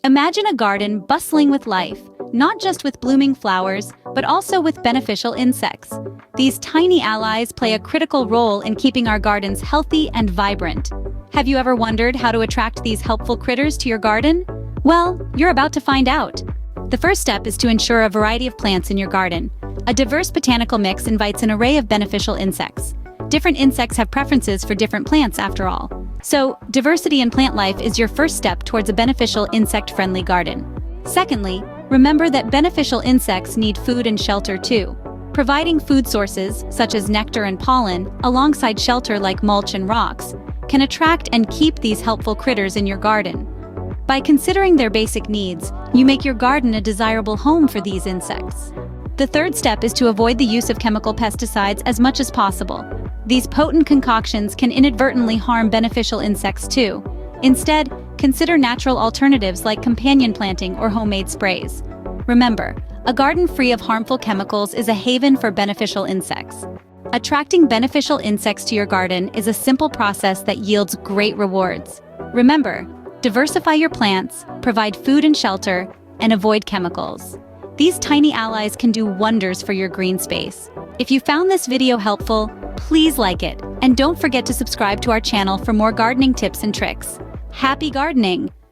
Imagine a garden bustling with life, not just with blooming flowers, but also with beneficial insects. These tiny allies play a critical role in keeping our gardens healthy and vibrant. Have you ever wondered how to attract these helpful critters to your garden? Well, you're about to find out. The first step is to ensure a variety of plants in your garden. A diverse botanical mix invites an array of beneficial insects. Different insects have preferences for different plants, after all. So, diversity in plant life is your first step towards a beneficial insect-friendly garden. Secondly, remember that beneficial insects need food and shelter too. Providing food sources, such as nectar and pollen, alongside shelter like mulch and rocks, can attract and keep these helpful critters in your garden. By considering their basic needs, you make your garden a desirable home for these insects. The third step is to avoid the use of chemical pesticides as much as possible. These potent concoctions can inadvertently harm beneficial insects too. Instead, consider natural alternatives like companion planting or homemade sprays. Remember, a garden free of harmful chemicals is a haven for beneficial insects. Attracting beneficial insects to your garden is a simple process that yields great rewards. Remember, diversify your plants, provide food and shelter, and avoid chemicals. These tiny allies can do wonders for your green space. If you found this video helpful, please like it, and don't forget to subscribe to our channel for more gardening tips and tricks. Happy gardening!